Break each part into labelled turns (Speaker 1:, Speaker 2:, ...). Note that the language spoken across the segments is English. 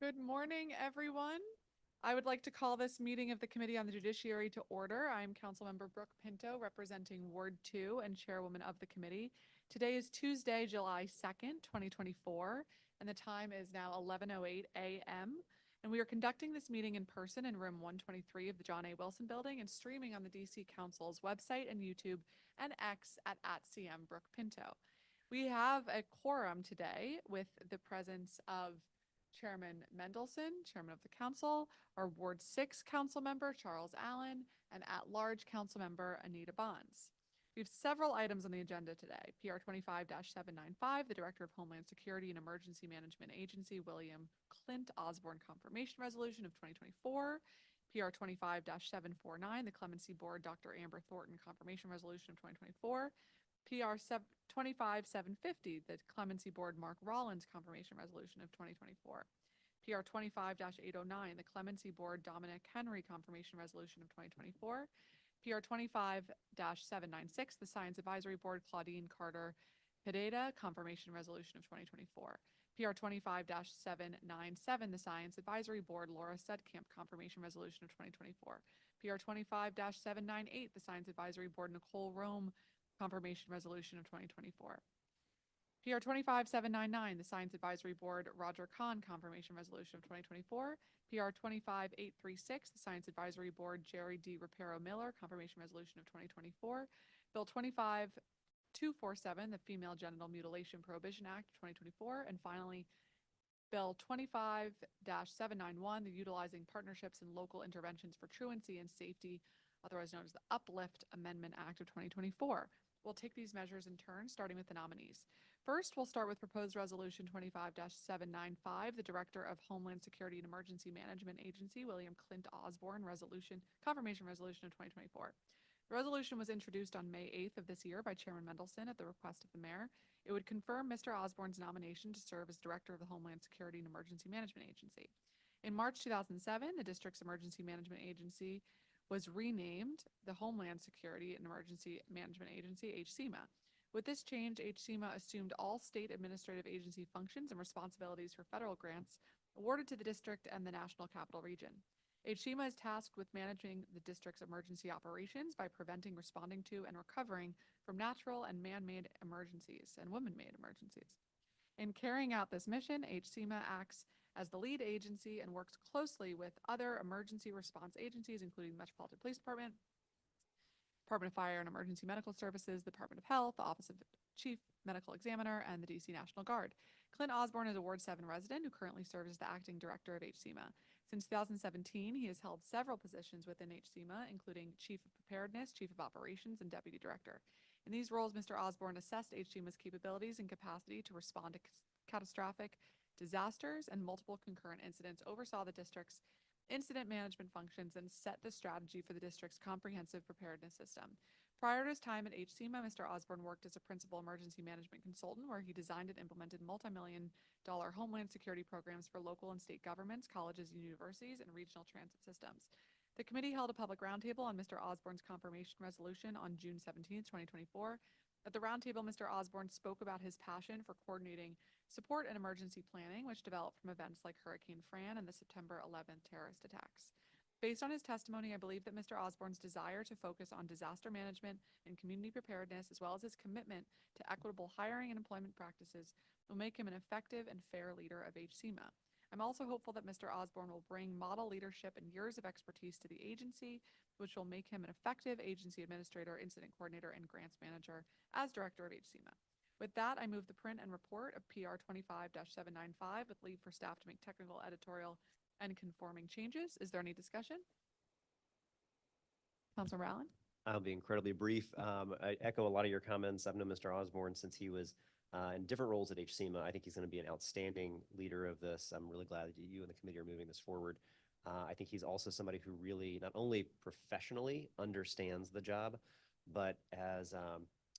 Speaker 1: Good morning, everyone. I would like to call this meeting of the Committee on the Judiciary to order. I am Councilmember Brooke Pinto, representing Ward 2 and Chairwoman of the committee. Today is Tuesday, July 2nd, 2024, and the time is now 11:08 a.m. And we are conducting this meeting in person in room 123 of the John A. Wilson Building and streaming on the DC Council's website and YouTube and X at @CM Brooke Pinto. We have a quorum today with the presence of Chairman Mendelson, Chairman of the Council, our Ward 6 Council Member, Charles Allen, and at-large Council Member, Anita Bonds. We have several items on the agenda today. PR 25-795, the Director of Homeland Security and Emergency Management Agency, William Clint Osborne Confirmation Resolution of 2024. PR 25-749, the Clemency Board, Dr. Amber Thornton Confirmation Resolution of 2024. PR 25-750, the Clemency Board Mark Rollins Confirmation Resolution of 2024. PR 25-809, the Clemency Board Dominic Henry Confirmation Resolution of 2024. PR 25-796, the Science Advisory Board Claudine Carter Pineda Confirmation Resolution of 2024. PR 25-797, the Science Advisory Board Laura Sedkamp Confirmation Resolution of 2024. PR 25-798, the Science Advisory Board Nicole Rome Confirmation Resolution of 2024. PR 25-799, the Science Advisory Board Roger Kahn Confirmation Resolution of 2024. PR 25-836, the Science Advisory Board Jerry D. Rapero Miller Confirmation Resolution of 2024. Bill 25-247, the Female Genital Mutilation Prohibition Act of 2024. And finally, Bill 25-791, the Utilizing Partnerships and Local Interventions for Truancy and Safety, otherwise known as the UPLIFT Amendment Act of 2024. We'll take these measures in turn, starting with the nominees. First, we'll start with proposed resolution 25-795, the Director of Homeland Security and Emergency Management Agency, William Clint Osborne Confirmation Resolution of 2024. The resolution was introduced on May 8th of this year by Chairman Mendelson at the request of the mayor. It would confirm Mr. Osborne's nomination to serve as Director of the Homeland Security and Emergency Management Agency. In March 2007, the district's emergency management agency was renamed the Homeland Security and Emergency Management Agency, HSEMA. With this change, HSEMA assumed all state administrative agency functions and responsibilities for federal grants awarded to the district and the National Capital Region. HSEMA is tasked with managing the district's emergency operations by preventing, responding to, and recovering from natural and man-made emergencies and woman-made emergencies. In carrying out this mission, HSEMA acts as the lead agency and works closely with other emergency response agencies, including the Metropolitan Police Department, Department of Fire and Emergency Medical Services, the Department of Health, the Office of Chief Medical Examiner, and the DC National Guard. Clint Osborne is a Ward 7 resident who currently serves as the acting director of HSEMA. Since 2017, he has held several positions within HSEMA, including Chief of Preparedness, Chief of Operations, and Deputy Director. In these roles, Mr. Osborne assessed HSEMA's capabilities and capacity to respond to catastrophic disasters and multiple concurrent incidents, oversaw the district's incident management functions, and set the strategy for the district's comprehensive preparedness system. Prior to his time at HSEMA, Mr. Osborne worked as a principal emergency management consultant, where he designed and implemented multi-million-dollar homeland security programs for local and state governments, colleges and universities, and regional transit systems. The committee held a public roundtable on Mr. Osborne's confirmation resolution on June 17, 2024. At the roundtable, Mr. Osborne spoke about his passion for coordinating support and emergency planning, which developed from events like Hurricane Fran and the September 11th terrorist attacks. Based on his testimony, I believe that Mr. Osborne's desire to focus on disaster management and community preparedness, as well as his commitment to equitable hiring and employment practices, will make him an effective and fair leader of HSEMA. I'm also hopeful that Mr. Osborne will bring model leadership and years of expertise to the agency, which will make him an effective agency administrator, incident coordinator, and grants manager as director of HSEMA. With that, I move the print and report of PR 25-795 with leave for staff to make technical, editorial, and conforming changes. Is there any discussion? Councilor Allen?
Speaker 2: I'll be incredibly brief. I echo a lot of your comments. I've known Mr. Osborne since he was in different roles at HSEMA. I think he's going to be an outstanding leader of this. I'm really glad that you and the committee are moving this forward. I think he's also somebody who really not only professionally understands the job, but as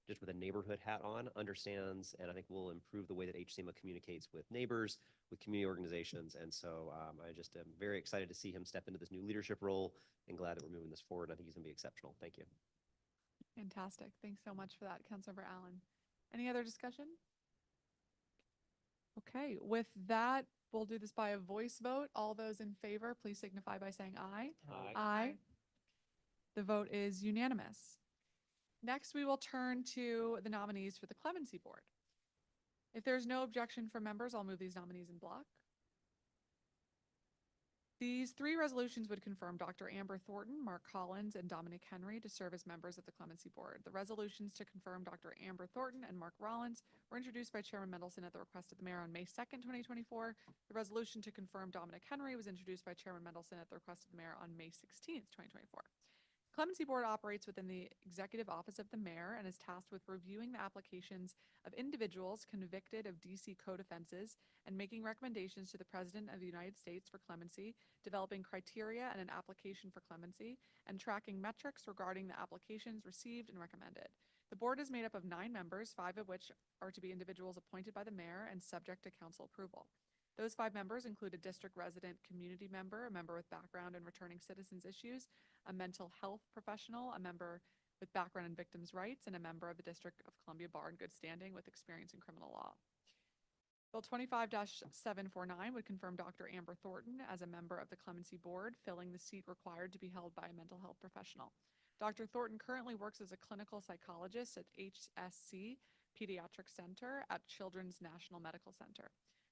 Speaker 2: just with a neighborhood hat on, understands, and I think will improve the way that HSEMA communicates with neighbors, with community organizations. And so I just am very excited to see him step into this new leadership role and glad that we're moving this forward. I think he's going to be exceptional. Thank you.
Speaker 1: Fantastic. Thanks so much for that, Councilmember Allen. Any other discussion? Okay, with that, we'll do this by a voice vote. All those in favor, please signify by saying aye.
Speaker 2: Aye.
Speaker 1: Aye. The vote is unanimous. Next, we will turn to the nominees for the Clemency Board. If there's no objection from members, I'll move these nominees in block. These three resolutions would confirm Dr. Amber Thornton, Mark Collins, and Dominic Henry to serve as members of the Clemency Board. The resolutions to confirm Dr. Amber Thornton and Mark Rollins were introduced by Chairman Mendelson at the request of the mayor on May 2nd, 2024. The resolution to confirm Dominic Henry was introduced by Chairman Mendelson at the request of the mayor on May 16th, 2024. Clemency Board operates within the Executive Office of the Mayor and is tasked with reviewing the applications of individuals convicted of DC code offenses and making recommendations to the President of the United States for clemency, developing criteria and an application for clemency, and tracking metrics regarding the applications received and recommended. The board is made up of 9 members, 5 of which are to be individuals appointed by the mayor and subject to council approval. Those 5 members include a district resident community member, a member with background in returning citizens issues, a mental health professional, a member with background in victims' rights, and a member of the District of Columbia Bar in good standing with experience in criminal law. Bill 25-749 would confirm Dr. Amber Thornton as a member of the Clemency Board, filling the seat required to be held by a mental health professional. Dr. Thornton currently works as a clinical psychologist at HSC Pediatric Center at Children's National Medical Center.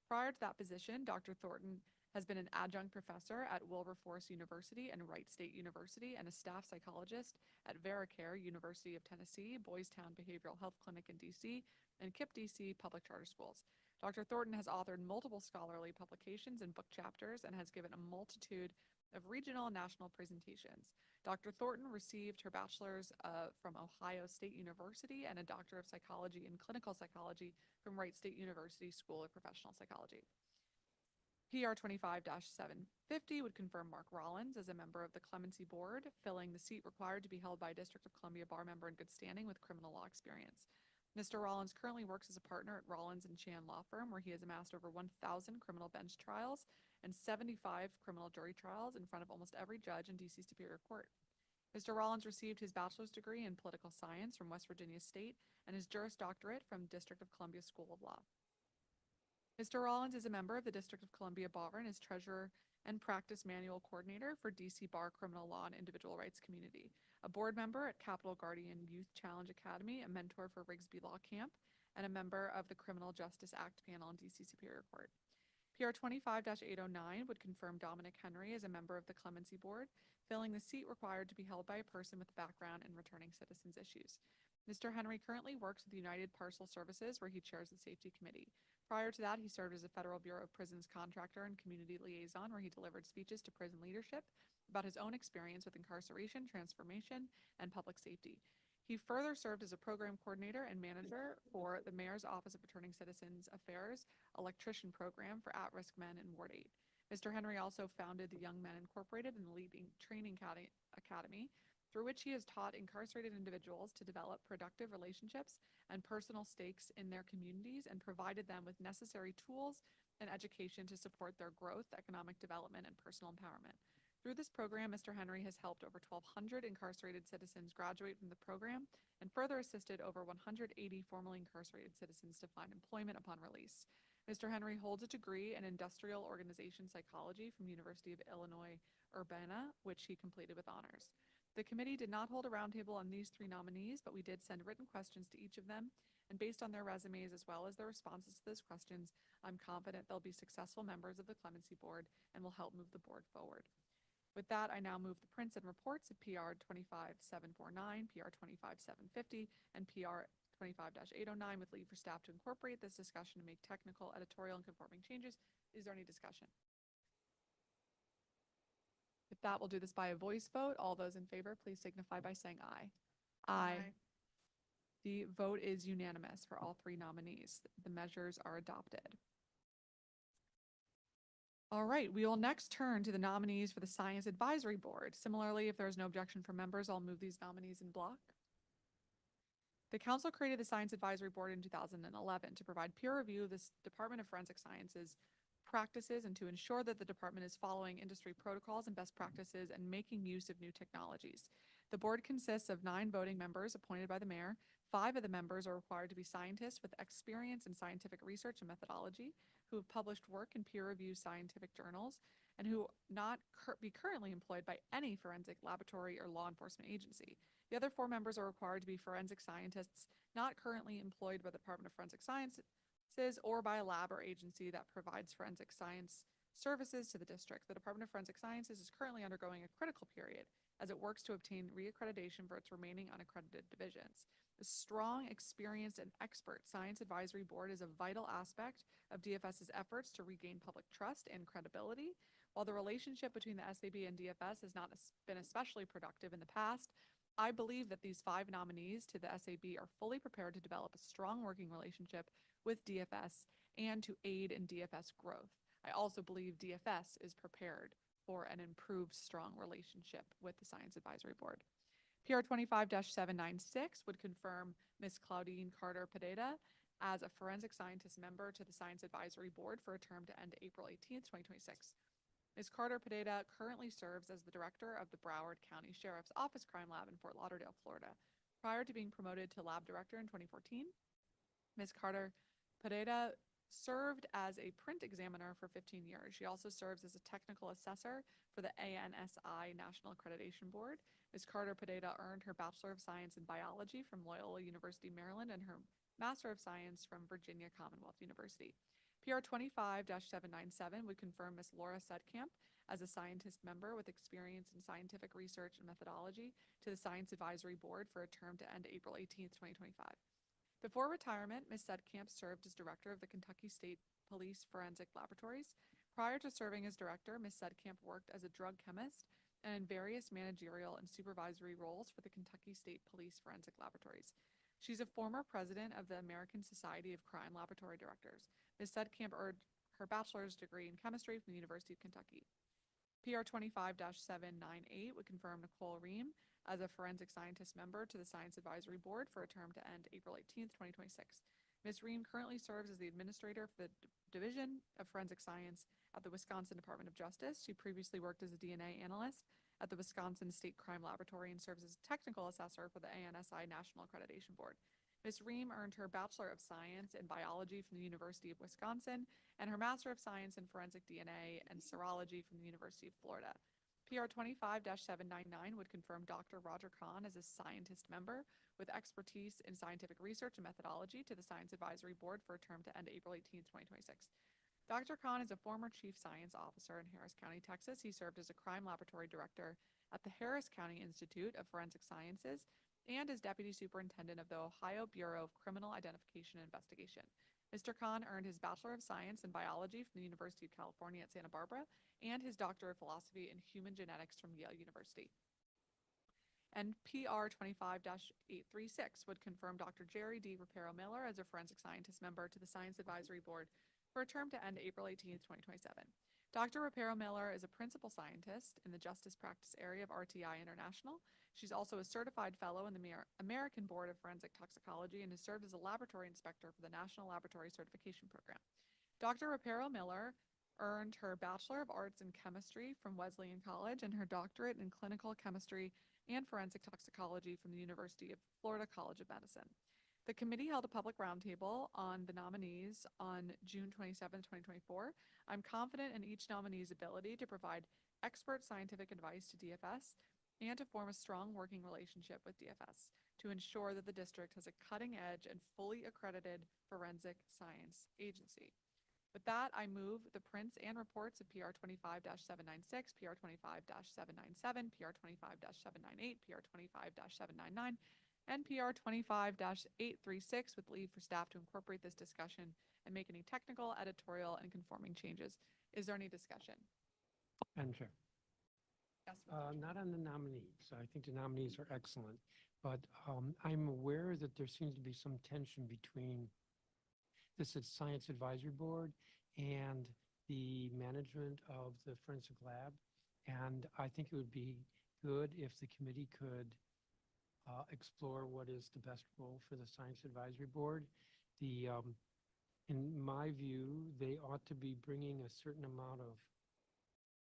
Speaker 1: Prior to that position, Dr. Thornton has been an adjunct professor at Wilberforce University and Wright State University and a staff psychologist at VeraCare, University of Tennessee, Boys Town Behavioral Health Clinic in DC, and KIPP DC Public Charter Schools. Dr. Thornton has authored multiple scholarly publications and book chapters and has given a multitude of regional and national presentations. Dr. Thornton received her bachelor's from Ohio State University and a doctor of psychology in clinical psychology from Wright State University School of Professional Psychology. PR 25-750 would confirm Mark Rollins as a member of the Clemency Board, filling the seat required to be held by a District of Columbia bar member in good standing with criminal law experience. Mr. Rollins currently works as a partner at Rollins & Chan Law Firm, where he has amassed over 1,000 criminal bench trials and 75 criminal jury trials in front of almost every judge in DC Superior Court. Mr. Rollins received his bachelor's degree in political science from West Virginia State and his Juris Doctorate from District of Columbia School of Law. Mr. Rollins is a member of the District of Columbia Bar and is Treasurer and Practice Manual Coordinator for DC Bar Criminal Law and Individual Rights Community, a board member at Capital Guardian Youth Challenge Academy, a mentor for Rigsby Law Camp, and a member of the Criminal Justice Act panel in DC Superior Court. PR 25-809 would confirm Dominic Henry as a member of the Clemency Board, filling the seat required to be held by a person with a background in returning citizens issues. Mr. Henry currently works with the United Parcel Services, where he chairs the Safety Committee. Prior to that, he served as a Federal Bureau of Prisons contractor and community liaison, where he delivered speeches to prison leadership about his own experience with incarceration, transformation, and public safety. He further served as a program coordinator and manager for the Mayor's Office of Returning Citizens Affairs Electrician Program for at-risk men in Ward 8. Mr. Henry also founded the Young Men Incorporated and the Leading Training Academy, through which he has taught incarcerated individuals to develop productive relationships and personal stakes in their communities and provided them with necessary tools and education to support their growth, economic development, and personal empowerment. Through this program, Mr. Henry has helped over 1,200 incarcerated citizens graduate from the program and further assisted over 180 formerly incarcerated citizens to find employment upon release. Mr. Henry holds a degree in industrial organization psychology from University of Illinois Urbana, which he completed with honors. The committee did not hold a roundtable on these 3 nominees, but we did send written questions to each of them, and based on their resumes as well as their responses to those questions, I'm confident they'll be successful members of the Clemency Board and will help move the board forward. With that, I now move the prints and reports of PR 25-749, PR 25-750, and PR 25-809 with leave for staff to incorporate this discussion and make technical, editorial, and conforming changes. Is there any discussion? If that, we'll do this by a voice vote. All those in favor, please signify by saying aye. Aye. The vote is unanimous for all 3 nominees. The measures are adopted. All right, we will next turn to the nominees for the Science Advisory Board. Similarly, if there is no objection from members, I'll move these nominees in block. The council created the Science Advisory Board in 2011 to provide peer review of the Department of Forensic Sciences practices and to ensure that the department is following industry protocols and best practices and making use of new technologies. The board consists of 9 voting members appointed by the mayor. 5 of the members are required to be scientists with experience in scientific research and methodology. who have published work in peer-reviewed scientific journals and who not be currently employed by any forensic laboratory or law enforcement agency. The other 4 members are required to be forensic scientists not currently employed by the Department of Forensic Sciences or by a lab or agency that provides forensic science services to the district. The Department of Forensic Sciences is currently undergoing a critical period as it works to obtain reaccreditation for its remaining unaccredited divisions. The strong, experienced, and expert Science Advisory Board is a vital aspect of DFS's efforts to regain public trust and credibility. While the relationship between the SAB and DFS has not been especially productive in the past, I believe that these 5 nominees to the SAB are fully prepared to develop a strong working relationship with DFS and to aid in DFS growth. I also believe DFS is prepared for an improved, strong relationship with the Science Advisory Board. PR 25-796 would confirm Ms. Claudine Carter Pineda as a forensic scientist member to the Science Advisory Board for a term to end April 18th, 2026. Ms. Carter Pineda currently serves as the director of the Broward County Sheriff's Office Crime Lab in Fort Lauderdale, Florida. Prior to being promoted to lab director in 2014, Ms. Carter Pineda served as a print examiner for 15 years. She also serves as a technical assessor for the ANSI National Accreditation Board. Ms. Carter Pineda earned her Bachelor of Science in Biology from Loyola University, Maryland, and her Master of Science from Virginia Commonwealth University. PR 25-797 would confirm Ms. Laura Sedkamp as a scientist member with experience in scientific research and methodology to the Science Advisory Board for a term to end April 18th, 2025. Before retirement, Ms. Sedkamp served as director of the Kentucky State Police Forensic Laboratories. Prior to serving as director, Ms. Sedkamp worked as a drug chemist and in various managerial and supervisory roles for the Kentucky State Police Forensic Laboratories. She's a former president of the American Society of Crime Laboratory Directors. Ms. Sedkamp earned her bachelor's degree in chemistry from the University of Kentucky. PR 25-798 would confirm Nicole Ream as a forensic scientist member to the Science Advisory Board for a term to end April 18th, 2026. Ms. Ream currently serves as the administrator for the Division of Forensic Science at the Wisconsin Department of Justice. She previously worked as a DNA analyst at the Wisconsin State Crime Laboratory and serves as a technical assessor for the ANSI National Accreditation Board. Ms. Ream earned her Bachelor of Science in Biology from the University of Wisconsin and her Master of Science in Forensic DNA and Serology from the University of Florida. PR 25-799 would confirm Dr. Roger Kahn as a scientist member with expertise in scientific research and methodology to the Science Advisory Board for a term to end April 18th, 2026. Dr. Kahn is a former chief science officer in Harris County, Texas. He served as a crime laboratory director at the Harris County Institute of Forensic Sciences and as deputy superintendent of the Ohio Bureau of Criminal Identification and Investigation. Mr. Kahn earned his Bachelor of Science in Biology from the University of California at Santa Barbara and his Doctor of Philosophy in Human Genetics from Yale University. And PR 25-836 would confirm Dr. Jerry D. Rapero Miller as a forensic scientist member to the Science Advisory Board for a term to end April 18th, 2027. Dr. Rapero Miller is a principal scientist in the justice practice area of RTI International. She's also a certified fellow in the American Board of Forensic Toxicology and has served as a laboratory inspector for the National Laboratory Certification Program. Dr. Rapero Miller earned her Bachelor of Arts in Chemistry from Wesleyan College and her doctorate in clinical chemistry and forensic toxicology from the University of Florida College of Medicine. The committee held a public roundtable on the nominees on June 27, 2024. I'm confident in each nominee's ability to provide expert scientific advice to DFS and to form a strong working relationship with DFS to ensure that the district has a cutting-edge and fully accredited forensic science agency. With that, I move the prints and reports of PR 25-796, PR 25-797, PR 25-798, PR 25-799, and PR 25-836 with leave for staff to incorporate this discussion and make any technical, editorial, and conforming changes. Is there any discussion?
Speaker 3: Madam Chair.
Speaker 1: Yes.
Speaker 3: Not on the nominees. I think the nominees are excellent, but I'm aware that there seems to be some tension between this Science Advisory Board and the management of the forensic lab. And I think it would be good if the committee could explore what is the best role for the Science Advisory Board. In my view, they ought to be bringing a certain amount of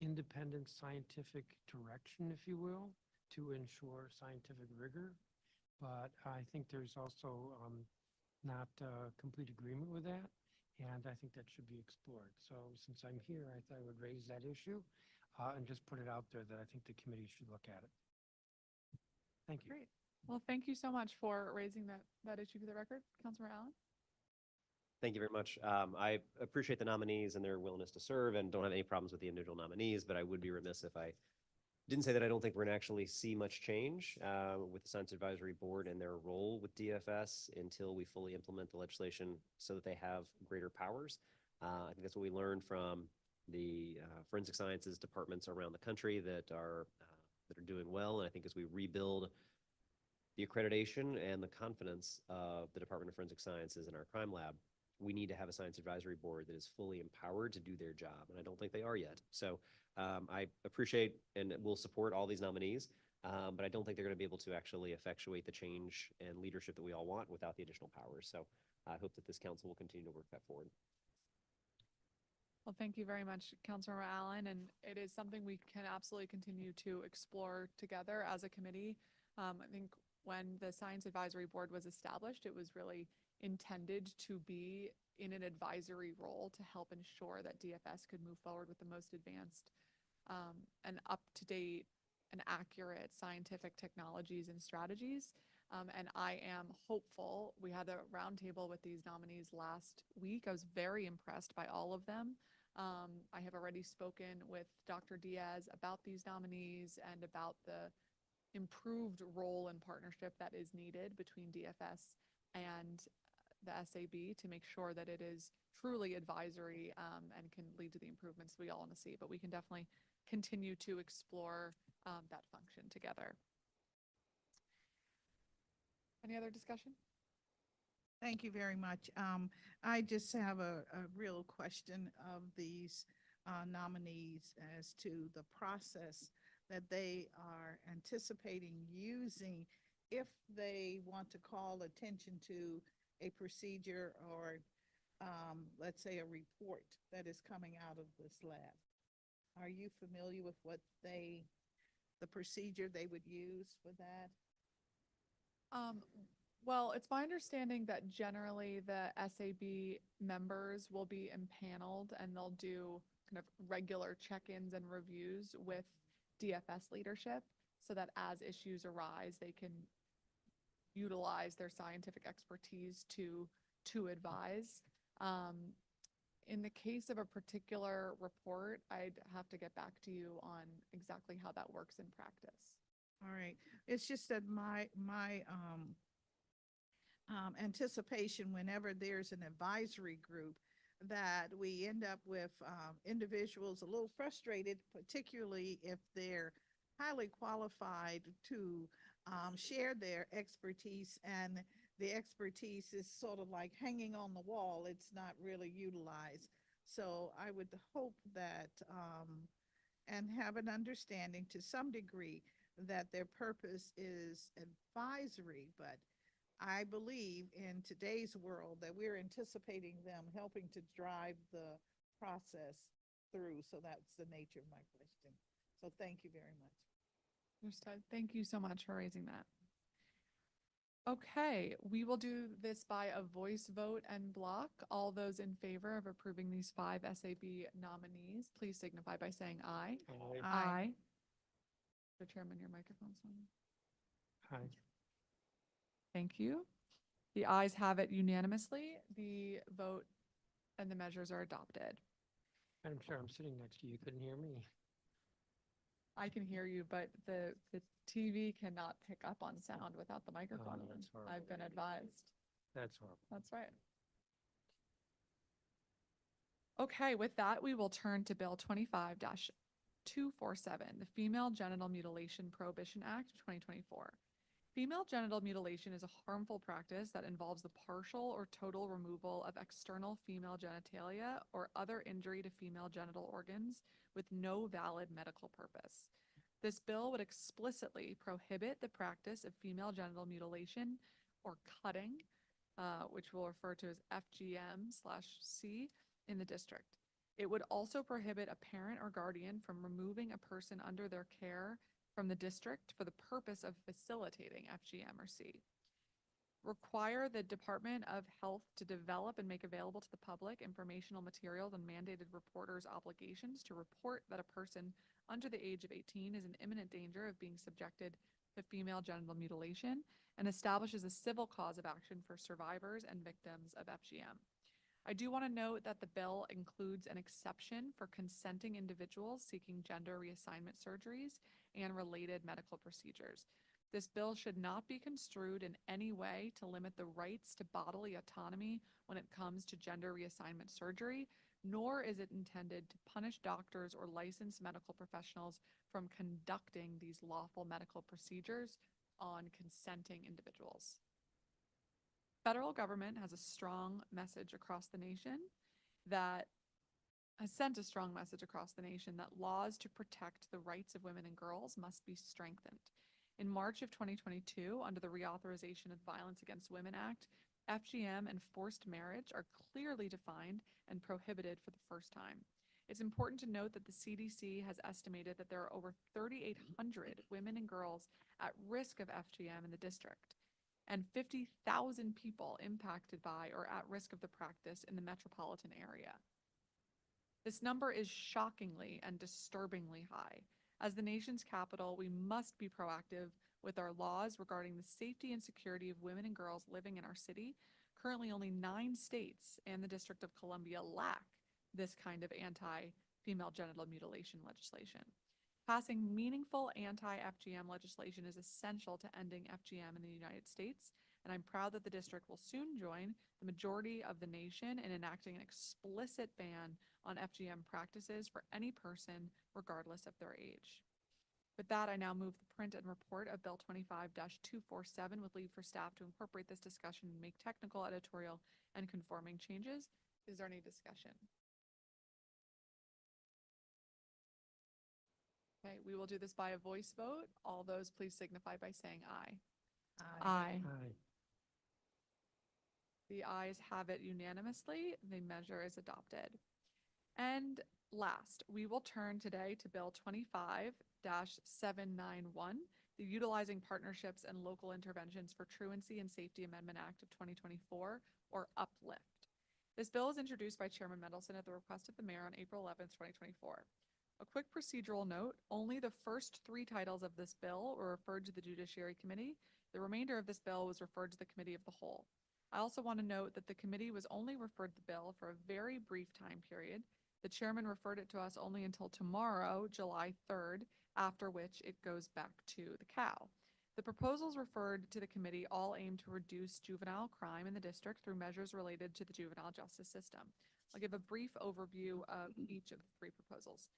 Speaker 3: independent scientific direction, if you will, to ensure scientific rigor. But I think there's also not complete agreement with that. and I think that should be explored. So since I'm here, I thought I would raise that issue and just put it out there that I think the committee should look at it. Thank you.
Speaker 1: Great. Well, thank you so much for raising that issue for the record. Councilmember Allen?
Speaker 2: Thank you very much. I appreciate the nominees and their willingness to serve and don't have any problems with the individual nominees, but I would be remiss if I didn't say that I don't think we're going to actually see much change with the Science Advisory Board and their role with DFS until we fully implement the legislation so that they have greater powers. I think that's what we learned from the forensic sciences departments around the country that are doing well. And I think as we rebuild the accreditation and the confidence of the Department of Forensic Sciences and our crime lab, we need to have a science advisory board that is fully empowered to do their job. And I don't think they are yet. So I appreciate and will support all these nominees, but I don't think they're going to be able to actually effectuate the change and leadership that we all want without the additional powers. So I hope that this council will continue to work that forward.
Speaker 1: Well, thank you very much, Councilmember Allen, and it is something we can absolutely continue to explore together as a committee. I think when the Science Advisory Board was established, it was really intended to be in an advisory role to help ensure that DFS could move forward with the most advanced and up-to-date and accurate scientific technologies and strategies. And I am hopeful. We had a roundtable with these nominees last week. I was very impressed by all of them. I have already spoken with Dr. Diaz about these nominees and about the improved role and partnership that is needed between DFS and the SAB to make sure that it is truly advisory and can lead to the improvements we all want to see. But we can definitely continue to explore that function together. Any other discussion?
Speaker 4: Thank you very much. I just have a real question of these nominees as to the process that they are anticipating using if they want to call attention to a procedure or, let's say, a report that is coming out of this lab. Are you familiar with what the procedure they would use for that?
Speaker 1: Well, it's my understanding that generally the SAB members will be impaneled and they'll do kind of regular check-ins and reviews with DFS leadership so that as issues arise, they can utilize their scientific expertise to advise. In the case of a particular report, I'd have to get back to you on exactly how that works in practice.
Speaker 4: All right. It's just that my anticipation whenever there's an advisory group that we end up with individuals a little frustrated, particularly if they're highly qualified to share their expertise, and the expertise is sort of like hanging on the wall. It's not really utilized. So I would hope that and have an understanding to some degree that their purpose is advisory, but I believe in today's world that we're anticipating them helping to drive the process through. So that's the nature of my question. So thank you very much.
Speaker 1: Understood. Thank you so much for raising that. Okay, we will do this by a voice vote and block. All those in favor of approving these 5 SAB nominees, please signify by saying aye.
Speaker 3: Aye.
Speaker 1: Aye. Mr. Chairman, your microphone's on.
Speaker 3: Aye.
Speaker 1: Thank you. The ayes have it unanimously. The vote and the measures are adopted.
Speaker 3: Madam Chair, I'm sitting next to you. You couldn't hear me.
Speaker 1: I can hear you, but the TV cannot pick up on sound without the microphone.
Speaker 3: that's
Speaker 1: on.
Speaker 3: horrible.
Speaker 1: I've been advised.
Speaker 3: That's horrible.
Speaker 1: That's right. Okay, with that, we will turn to Bill 25-247, the Female Genital Mutilation Prohibition Act of 2024. Female genital mutilation is a harmful practice that involves the partial or total removal of external female genitalia or other injury to female genital organs with no valid medical purpose. This bill would explicitly prohibit the practice of female genital mutilation or cutting, which we'll refer to as FGM/C, in the district. It would also prohibit a parent or guardian from removing a person under their care from the district for the purpose of facilitating FGM or C. require the Department of Health to develop and make available to the public informational materials on mandated reporters' obligations to report that a person under the age of 18 is in imminent danger of being subjected to female genital mutilation, and establishes a civil cause of action for survivors and victims of FGM. I do want to note that the bill includes an exception for consenting individuals seeking gender reassignment surgeries and related medical procedures. This bill should not be construed in any way to limit the rights to bodily autonomy when it comes to gender reassignment surgery, nor is it intended to punish doctors or licensed medical professionals from conducting these lawful medical procedures on consenting individuals. Federal government has a strong message across the nation that has sent a strong message across the nation that laws to protect the rights of women and girls must be strengthened. In March of 2022, under the Reauthorization of Violence Against Women Act, FGM and forced marriage are clearly defined and prohibited for the first time. It's important to note that the CDC has estimated that there are over 3,800 women and girls at risk of FGM in the district, and 50,000 people impacted by or at risk of the practice in the metropolitan area. This number is shockingly and disturbingly high. As the nation's capital, we must be proactive with our laws regarding the safety and security of women and girls living in our city. Currently, only 9 states and the District of Columbia lack this kind of anti-female genital mutilation legislation. Passing meaningful anti-FGM legislation is essential to ending FGM in the United States, and I'm proud that the district will soon join the majority of the nation in enacting an explicit ban on FGM practices for any person, regardless of their age. With that, I now move the print and report of Bill 25-247 with leave for staff to incorporate this discussion and make technical, editorial, and conforming changes. Is there any discussion? Okay, we will do this by a voice vote. All those please signify by saying aye. Aye.
Speaker 3: Aye.
Speaker 1: The ayes have it unanimously. The measure is adopted. And last, we will turn today to Bill 25-791, the Utilizing Partnerships and Local Interventions for Truancy and Safety Amendment Act of 2024, or UPLIFT. This bill is introduced by Chairman Mendelson at the request of the mayor on April 11th, 2024. A quick procedural note, only the first 3 titles of this bill were referred to the Judiciary Committee. The remainder of this bill was referred to the Committee of the Whole. I also want to note that the committee was only referred the bill for a very brief time period. The chairman referred it to us only until tomorrow, July 3rd, after which it goes back to the COW. The proposals referred to the committee all aim to reduce juvenile crime in the district through measures related to the juvenile justice system. I'll give a brief overview of each of the 3 proposals.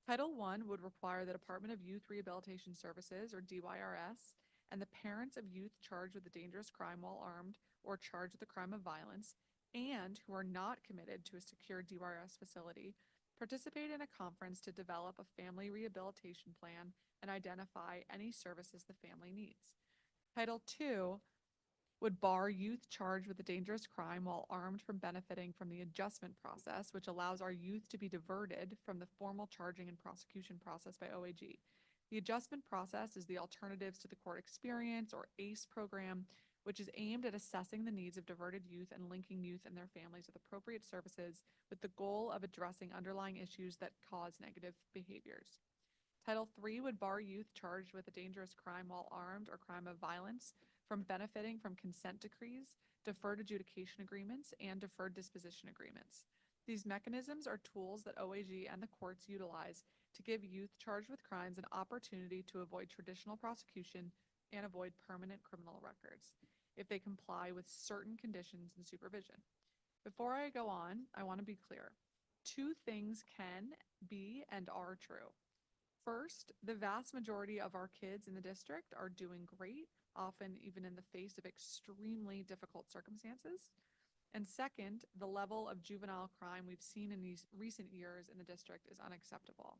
Speaker 1: Title I would require the Department of Youth Rehabilitation Services, or DYRS, and the parents of youth charged with a dangerous crime while armed or charged with a crime of violence and who are not committed to a secure DYRS facility participate in a conference to develop a family rehabilitation plan and identify any services the family needs. Title II would bar youth charged with a dangerous crime while armed from benefiting from the adjustment process, which allows our youth to be diverted from the formal charging and prosecution process by OAG. The adjustment process is the Alternatives to the Court Experience, or ACE program, which is aimed at assessing the needs of diverted youth and linking youth and their families with appropriate services with the goal of addressing underlying issues that cause negative behaviors. Title III would bar youth charged with a dangerous crime while armed or crime of violence from benefiting from consent decrees, deferred adjudication agreements, and deferred disposition agreements. These mechanisms are tools that OAG and the courts utilize to give youth charged with crimes an opportunity to avoid traditional prosecution and avoid permanent criminal records if they comply with certain conditions and supervision. Before I go on, I want to be clear. 2 things can be and are true. First, the vast majority of our kids in the district are doing great, often even in the face of extremely difficult circumstances. And second, the level of juvenile crime we've seen in these recent years in the district is unacceptable,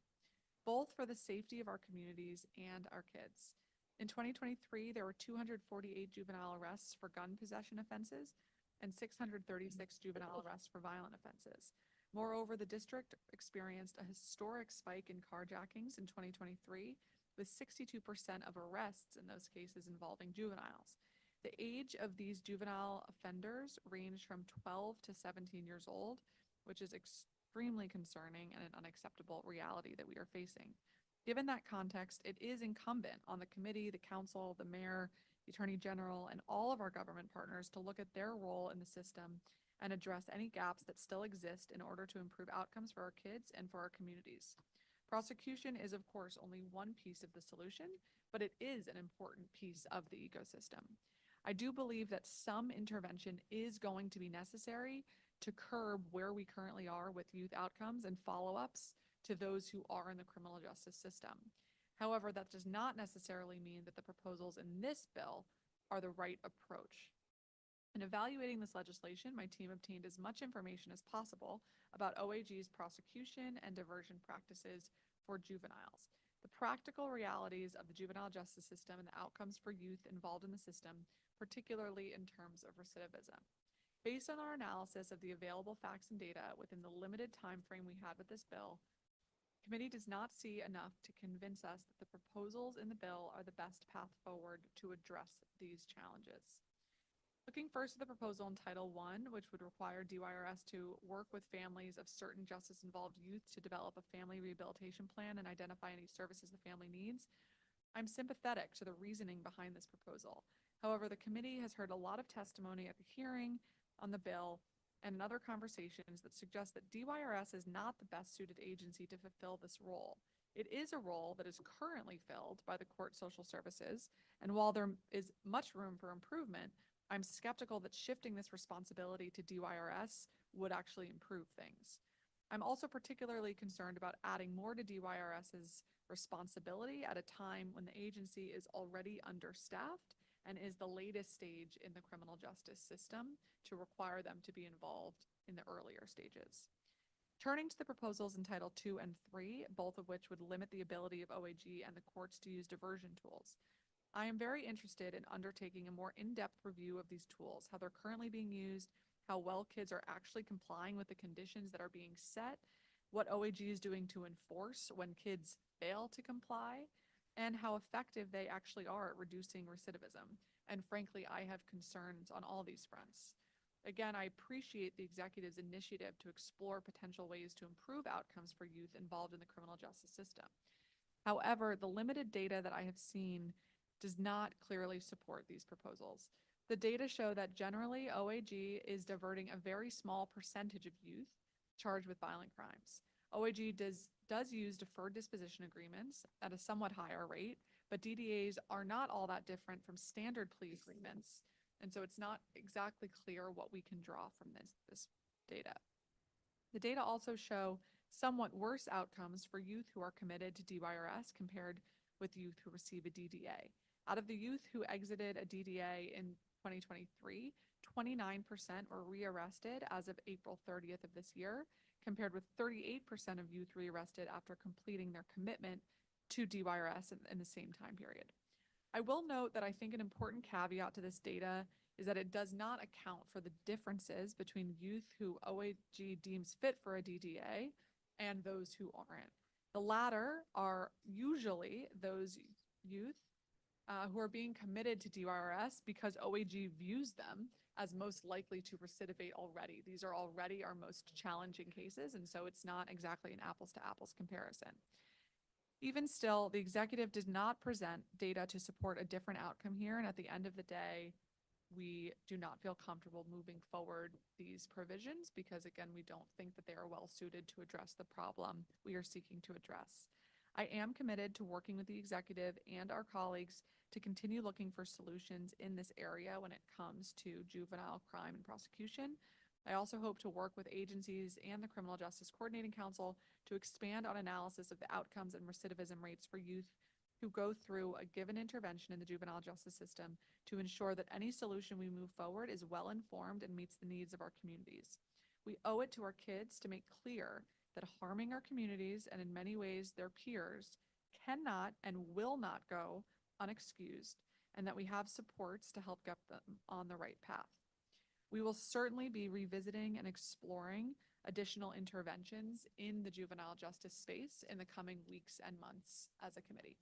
Speaker 1: both for the safety of our communities and our kids. In 2023, there were 248 juvenile arrests for gun possession offenses and 636 juvenile arrests for violent offenses. Moreover, the district experienced a historic spike in carjackings in 2023, with 62% of arrests in those cases involving juveniles. The age of these juvenile offenders range from 12 to 17 years old, which is extremely concerning and an unacceptable reality that we are facing. Given that context, it is incumbent on the committee, the council, the mayor, the attorney general, and all of our government partners to look at their role in the system and address any gaps that still exist in order to improve outcomes for our kids and for our communities. Prosecution is, of course, only one piece of the solution, but it is an important piece of the ecosystem. I do believe that some intervention is going to be necessary to curb where we currently are with youth outcomes and follow-ups to those who are in the criminal justice system. However, that does not necessarily mean that the proposals in this bill are the right approach. In evaluating this legislation, my team obtained as much information as possible about OAG's prosecution and diversion practices for juveniles. The practical realities of the juvenile justice system and the outcomes for youth involved in the system, particularly in terms of recidivism. Based on our analysis of the available facts and data within the limited time frame we had with this bill, the committee does not see enough to convince us that the proposals in the bill are the best path forward to address these challenges. Looking first at the proposal in Title I, which would require DYRS to work with families of certain justice-involved youth to develop a family rehabilitation plan and identify any services the family needs, I'm sympathetic to the reasoning behind this proposal. However, the committee has heard a lot of testimony at the hearing on the bill and in other conversations that suggest that DYRS is not the best suited agency to fulfill this role. It is a role that is currently filled by the court social services, and while there is much room for improvement, I'm skeptical that shifting this responsibility to DYRS would actually improve things. I'm also particularly concerned about adding more to DYRS's responsibility at a time when the agency is already understaffed and is the latest stage in the criminal justice system to require them to be involved in the earlier stages. Turning to the proposals in Title II and III, both of which would limit the ability of OAG and the courts to use diversion tools, I am very interested in undertaking a more in-depth review of these tools, how they're currently being used, how well kids are actually complying with the conditions that are being set, what OAG is doing to enforce when kids fail to comply, and how effective they actually are at reducing recidivism. And frankly, I have concerns on all these fronts. Again, I appreciate the executive's initiative to explore potential ways to improve outcomes for youth involved in the criminal justice system. However, the limited data that I have seen does not clearly support these proposals. The data show that generally OAG is diverting a very small percentage of youth charged with violent crimes. OAG does use deferred disposition agreements at a somewhat higher rate, but DDAs are not all that different from standard plea agreements, and so it's not exactly clear what we can draw from this data. The data also show somewhat worse outcomes for youth who are committed to DYRS compared with youth who receive a DDA. Out of the youth who exited a DDA in 2023, 29% were rearrested as of April 30th of this year, compared with 38% of youth rearrested after completing their commitment to DYRS in the same time period. I will note that I think an important caveat to this data is that it does not account for the differences between youth who OAG deems fit for a DDA and those who aren't. The latter are usually those youth who are being committed to DYRS because OAG views them as most likely to recidivate already. These are already our most challenging cases, and so it's not exactly an apples to apples comparison. Even still, the executive did not present data to support a different outcome here, and at the end of the day, we do not feel comfortable moving forward these provisions because, again, we don't think that they are well suited to address the problem we are seeking to address. I am committed to working with the executive and our colleagues to continue looking for solutions in this area when it comes to juvenile crime and prosecution. I also hope to work with agencies and the Criminal Justice Coordinating Council to expand on analysis of the outcomes and recidivism rates for youth who go through a given intervention in the juvenile justice system to ensure that any solution we move forward is well informed and meets the needs of our communities. We owe it to our kids to make clear that harming our communities and in many ways their peers cannot and will not go unexcused, and that we have supports to help get them on the right path. We will certainly be revisiting and exploring additional interventions in the juvenile justice space in the coming weeks and months as a committee.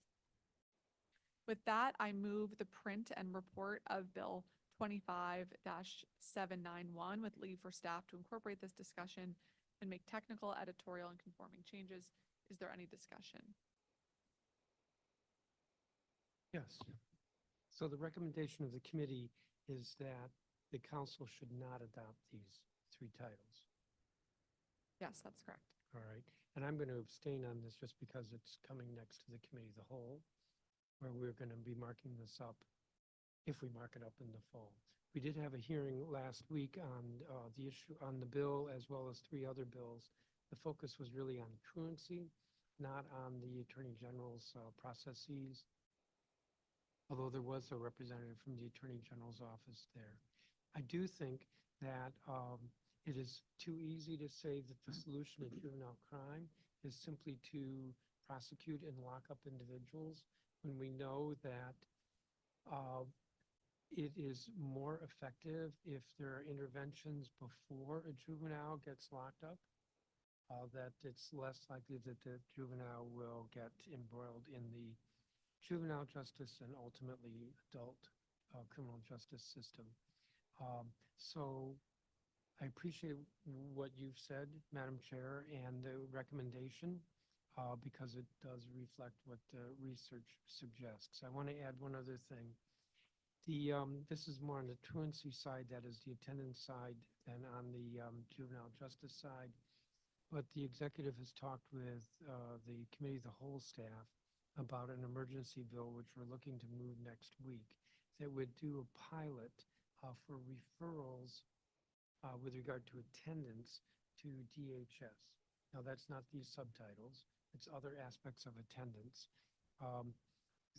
Speaker 1: With that, I move the print and report of Bill 25-791 with leave for staff to incorporate this discussion and make technical, editorial, and conforming changes. Is there any discussion?
Speaker 3: Yes. So the recommendation of the committee is that the council should not adopt these three titles.
Speaker 1: Yes, that's correct.
Speaker 3: All right. And I'm going to abstain on this just because it's coming next to the committee of the whole, where we're going to be marking this up if we mark it up in the fall. We did have a hearing last week on the issue on the bill as well as three other bills. The focus was really on truancy, not on the Attorney General's processes, although there was a representative from the Attorney General's office there. I do think that it is too easy to say that the solution to juvenile crime is simply to prosecute and lock up individuals when we know that it is more effective if there are interventions before a juvenile gets locked up, that it's less likely that the juvenile will get embroiled in the juvenile justice and ultimately adult criminal justice system. So I appreciate what you've said, Madam Chair, and the recommendation because it does reflect what the research suggests. I want to add one other thing. This is more on the truancy side, that is the attendance side, than on the juvenile justice side. But the executive has talked with the committee of the whole staff about an emergency bill, which we're looking to move next week, that would do a pilot for referrals with regard to attendance to DHS. Now, that's not these subtitles. It's other aspects of attendance.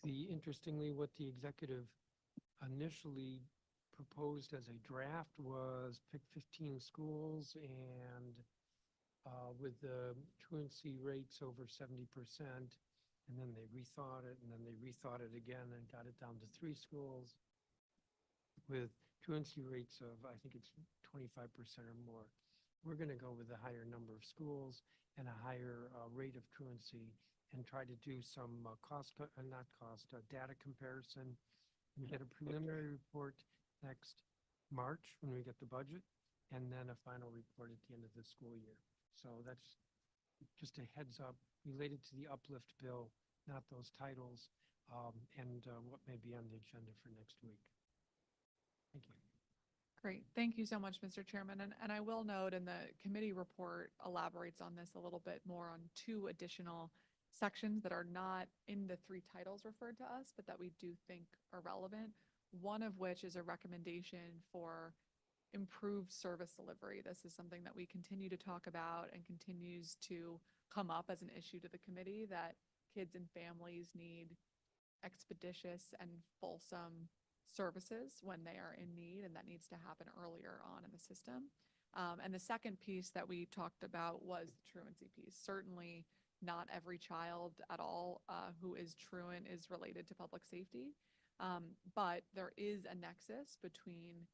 Speaker 3: Interestingly, what the executive initially proposed as a draft was pick 15 schools and with the truancy rates over 70%, and then they rethought it, and then they rethought it again and got it down to 3 schools with truancy rates of, I think it's 25% or more. We're going to go with a higher number of schools and a higher rate of truancy and try to do some data comparison and get a preliminary report next March when we get the budget, and then a final report at the end of the school year. So that's just a heads up related to the UPLIFT bill, not those titles, and what may be on the agenda for next week. Thank you.
Speaker 1: Great. Thank you so much, Mr. Chairman. And I will note, and the committee report elaborates on this a little bit more on 2 additional sections that are not in the 3 titles referred to us, but that we do think are relevant. One of which is a recommendation for improved service delivery. This is something that we continue to talk about and continues to come up as an issue to the committee, that kids and families need expeditious and fulsome services when they are in need, and that needs to happen earlier on in the system. And the second piece that we talked about was the truancy piece. Certainly not every child at all who is truant is related to public safety, but there is a nexus between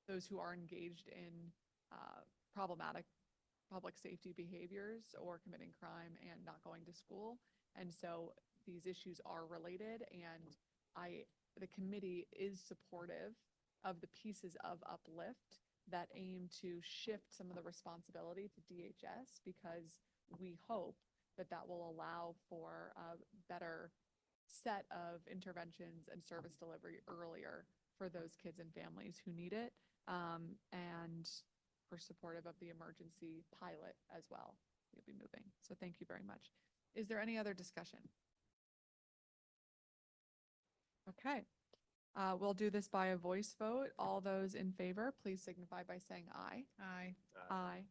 Speaker 1: those who are engaged in problematic public safety behaviors or committing crime and not going to school. And so these issues are related, and the committee is supportive of the pieces of UPLIFT that aim to shift some of the responsibility to DHS, because we hope that that will allow for a better set of interventions and service delivery earlier for those kids and families who need it, and we're supportive of the emergency pilot as well. We'll be moving. So thank you very much. Is there any other discussion? Okay. We'll do this by a voice vote. All those in favor, please signify by saying aye.
Speaker 4: Aye.
Speaker 1: Aye.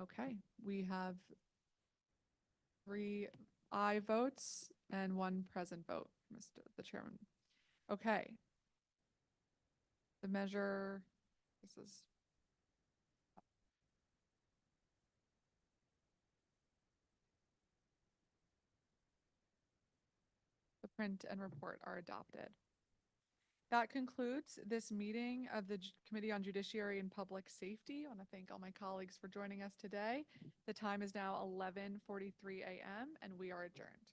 Speaker 1: Okay, we have 3 aye votes and 1 present vote, Mr. the Chairman. Okay. The measure, this is the print and report are adopted. That concludes this meeting of the Committee on Judiciary and Public Safety. I want to thank all my colleagues for joining us today. The time is now 11:43 a.m. and we are adjourned.